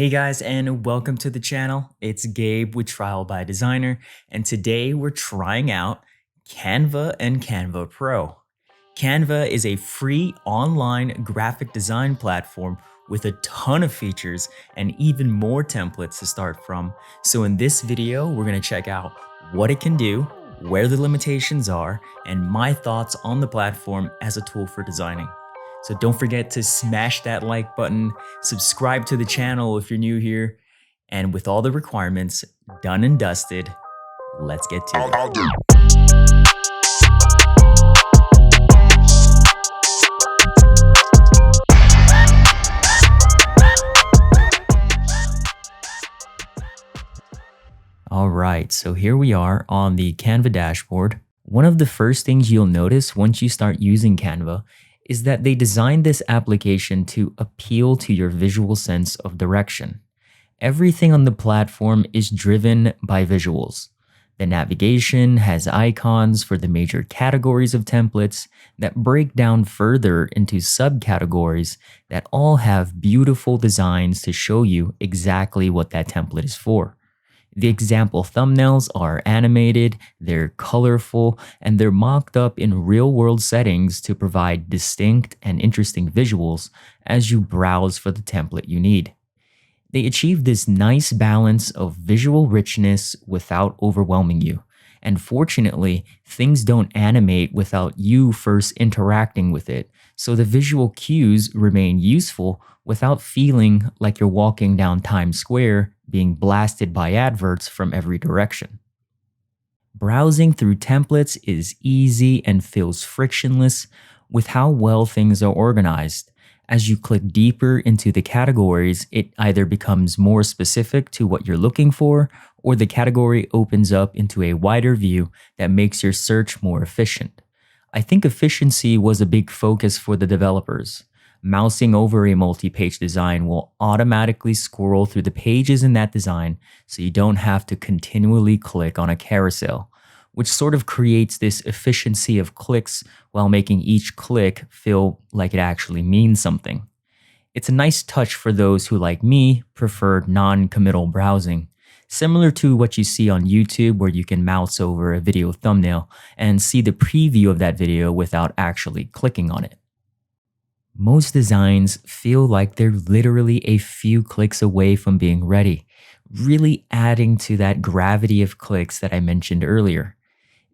Hey guys, and welcome to the channel. It's Gabe with Trial by Designer, and today we're trying out Canva and Canva Pro. Canva is a free online graphic design platform with a ton of features and even more templates to start from. So in this video, we're going to check out what it can do, where the limitations are, and my thoughts on the platform as a tool for designing. So don't forget to smash that like button, subscribe to the channel if you're new here, and with all the requirements done and dusted, let's get to it. All right, so here we are on the Canva dashboard. One of the first things you'll notice once you start using Canva is that they designed this application to appeal to your visual sense of direction. Everything on the platform is driven by visuals. The navigation has icons for the major categories of templates that break down further into subcategories that all have beautiful designs to show you exactly what that template is for. The example thumbnails are animated, they're colorful, and they're mocked up in real-world settings to provide distinct and interesting visuals as you browse for the template you need. They achieve this nice balance of visual richness without overwhelming you. And fortunately, things don't animate without you first interacting with it, so the visual cues remain useful without feeling like you're walking down Times Square being blasted by adverts from every direction. Browsing through templates is easy and feels frictionless with how well things are organized. As you click deeper into the categories, it either becomes more specific to what you're looking for, or the category opens up into a wider view that makes your search more efficient. I think efficiency was a big focus for the developers. Mousing over a multi-page design will automatically scroll through the pages in that design so you don't have to continually click on a carousel, which sort of creates this efficiency of clicks while making each click feel like it actually means something. It's a nice touch for those who, like me, prefer non-committal browsing, similar to what you see on YouTube where you can mouse over a video thumbnail and see the preview of that video without actually clicking on it. Most designs feel like they're literally a few clicks away from being ready, really adding to that gravity of clicks that I mentioned earlier.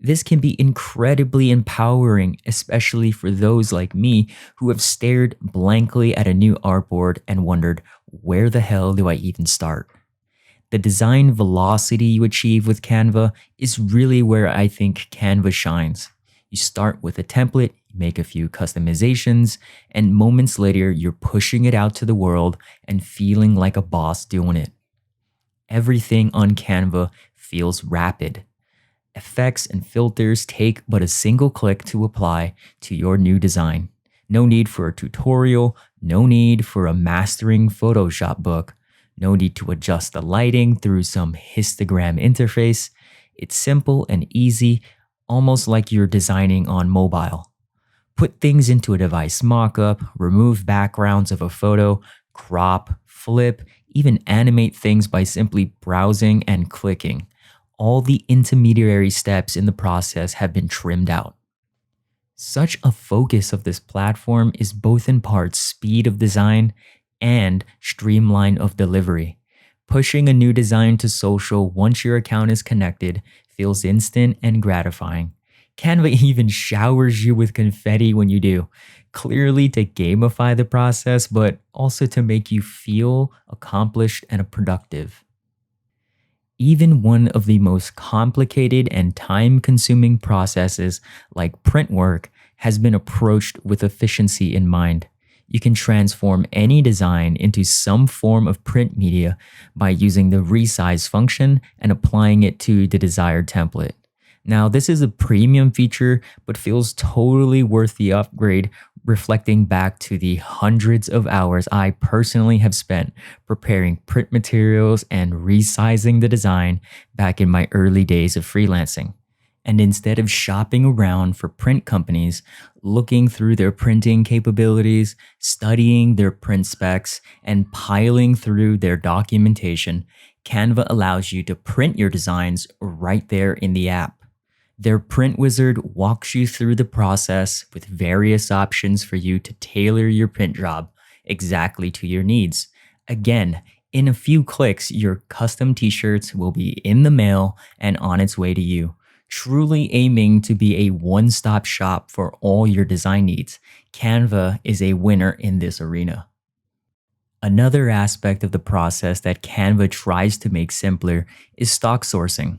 This can be incredibly empowering, especially for those like me who have stared blankly at a new artboard and wondered, where the hell do I even start? The design velocity you achieve with Canva is really where I think Canva shines. You start with a template, make a few customizations, and moments later you're pushing it out to the world and feeling like a boss doing it. Everything on Canva feels rapid. Effects and filters take but a single click to apply to your new design. No need for a tutorial, no need for a mastering Photoshop book, no need to adjust the lighting through some histogram interface. It's simple and easy, almost like you're designing on mobile. Put things into a device mockup, remove backgrounds of a photo, crop, flip, even animate things by simply browsing and clicking. All the intermediary steps in the process have been trimmed out. Such a focus of this platform is both in part speed of design and streamline of delivery. Pushing a new design to social once your account is connected feels instant and gratifying. Canva even showers you with confetti when you do, clearly to gamify the process, but also to make you feel accomplished and productive. Even one of the most complicated and time-consuming processes like print work has been approached with efficiency in mind. You can transform any design into some form of print media by using the Resize function and applying it to the desired template. Now, this is a premium feature, but feels totally worth the upgrade, reflecting back to the hundreds of hours I personally have spent preparing print materials and resizing the design back in my early days of freelancing. And instead of shopping around for print companies, looking through their printing capabilities, studying their print specs, and piling through their documentation, Canva allows you to print your designs right there in the app. Their print wizard walks you through the process with various options for you to tailor your print job exactly to your needs. Again, in a few clicks, your custom t shirts will be in the mail and on its way to you, truly aiming to be a one stop shop for all your design needs. Canva is a winner in this arena. Another aspect of the process that Canva tries to make simpler is stock sourcing.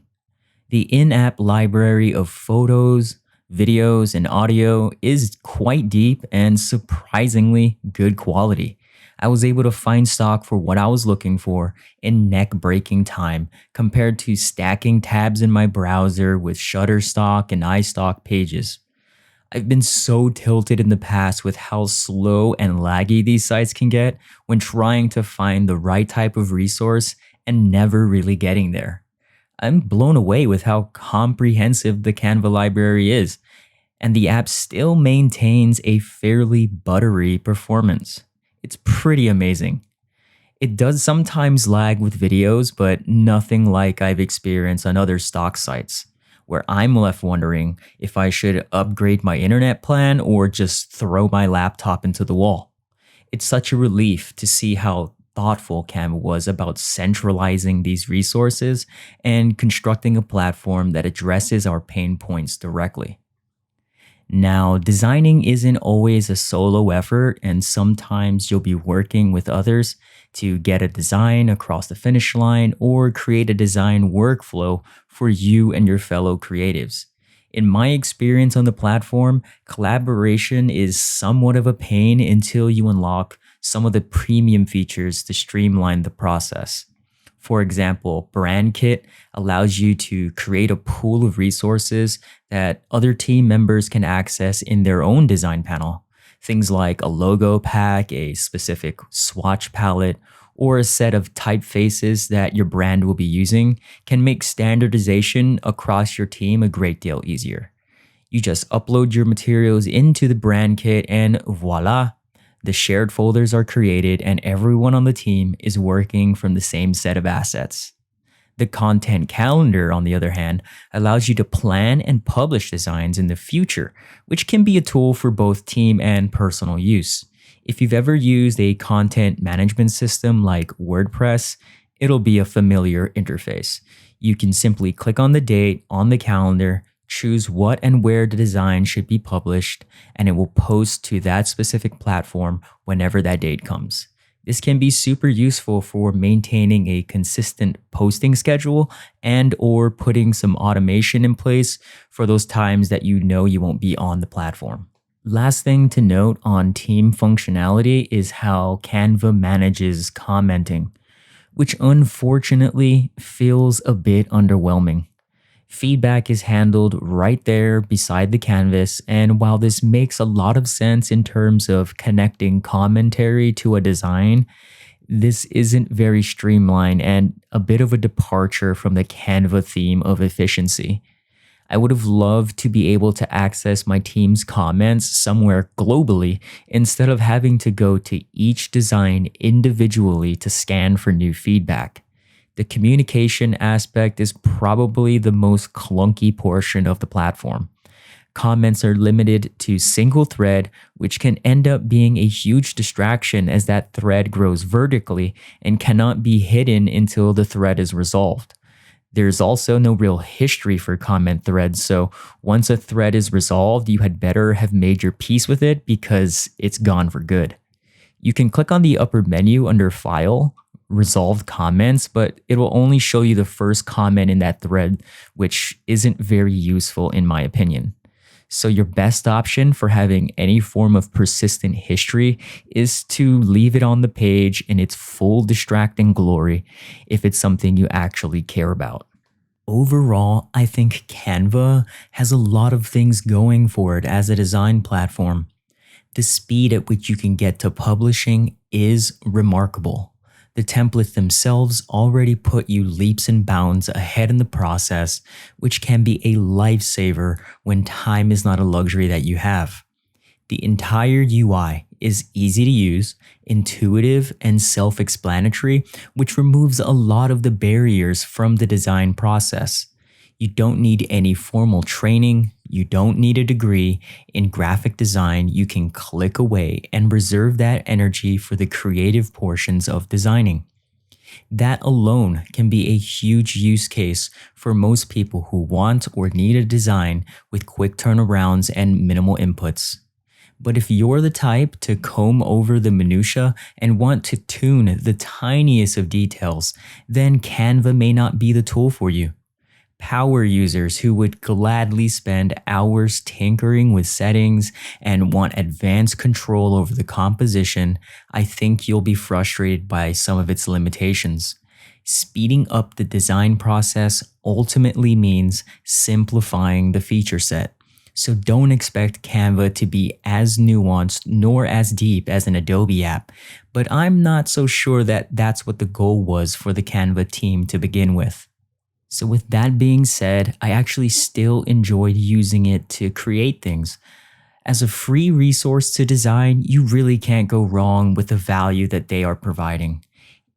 The in app library of photos, videos, and audio is quite deep and surprisingly good quality. I was able to find stock for what I was looking for in neck breaking time compared to stacking tabs in my browser with Shutterstock and iStock pages. I've been so tilted in the past with how slow and laggy these sites can get when trying to find the right type of resource and never really getting there. I'm blown away with how comprehensive the Canva library is, and the app still maintains a fairly buttery performance. It's pretty amazing. It does sometimes lag with videos, but nothing like I've experienced on other stock sites, where I'm left wondering if I should upgrade my internet plan or just throw my laptop into the wall. It's such a relief to see how thoughtful Canva was about centralizing these resources and constructing a platform that addresses our pain points directly. Now, designing isn't always a solo effort, and sometimes you'll be working with others to get a design across the finish line or create a design workflow for you and your fellow creatives. In my experience on the platform, collaboration is somewhat of a pain until you unlock some of the premium features to streamline the process. For example, Brand Kit allows you to create a pool of resources that other team members can access in their own design panel. Things like a logo pack, a specific swatch palette, or a set of typefaces that your brand will be using can make standardization across your team a great deal easier. You just upload your materials into the brand kit and voila, the shared folders are created and everyone on the team is working from the same set of assets. The content calendar, on the other hand, allows you to plan and publish designs in the future, which can be a tool for both team and personal use. If you've ever used a content management system like WordPress, it'll be a familiar interface. You can simply click on the date on the calendar, choose what and where the design should be published, and it will post to that specific platform whenever that date comes. This can be super useful for maintaining a consistent posting schedule and or putting some automation in place for those times that you know you won't be on the platform. Last thing to note on team functionality is how Canva manages commenting, which unfortunately feels a bit underwhelming. Feedback is handled right there beside the canvas, and while this makes a lot of sense in terms of connecting commentary to a design, this isn't very streamlined and a bit of a departure from the Canva theme of efficiency. I would have loved to be able to access my team's comments somewhere globally instead of having to go to each design individually to scan for new feedback. The communication aspect is probably the most clunky portion of the platform. Comments are limited to single thread, which can end up being a huge distraction as that thread grows vertically and cannot be hidden until the thread is resolved. There's also no real history for comment threads, so once a thread is resolved, you had better have made your peace with it because it's gone for good. You can click on the upper menu under File, Resolved Comments, but it will only show you the first comment in that thread, which isn't very useful in my opinion. So your best option for having any form of persistent history is to leave it on the page in its full distracting glory if it's something you actually care about. Overall, I think Canva has a lot of things going for it as a design platform. The speed at which you can get to publishing is remarkable. The templates themselves already put you leaps and bounds ahead in the process, which can be a lifesaver when time is not a luxury that you have. The entire UI is easy to use, intuitive, and self-explanatory, which removes a lot of the barriers from the design process. You don't need any formal training, you don't need a degree. In graphic design, you can click away and reserve that energy for the creative portions of designing. That alone can be a huge use case for most people who want or need a design with quick turnarounds and minimal inputs. But if you're the type to comb over the minutia and want to tune the tiniest of details, then Canva may not be the tool for you. Power users who would gladly spend hours tinkering with settings and want advanced control over the composition, I think you'll be frustrated by some of its limitations. Speeding up the design process ultimately means simplifying the feature set. So don't expect Canva to be as nuanced nor as deep as an Adobe app, but I'm not so sure that that's what the goal was for the Canva team to begin with. So with that being said, I actually still enjoyed using it to create things. As a free resource to design, you really can't go wrong with the value that they are providing.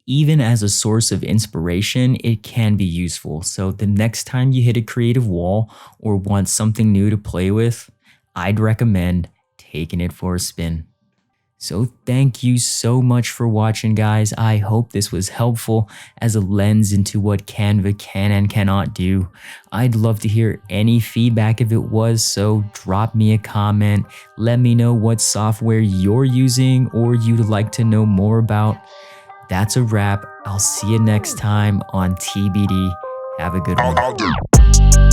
Even as a source of inspiration, it can be useful. So the next time you hit a creative wall or want something new to play with, I'd recommend taking it for a spin. So thank you so much for watching, guys. I hope this was helpful as a lens into what Canva can and cannot do. I'd love to hear any feedback if it was, so drop me a comment. Let me know what software you're using or you'd like to know more about. That's a wrap. I'll see you next time on TBD. Have a good one.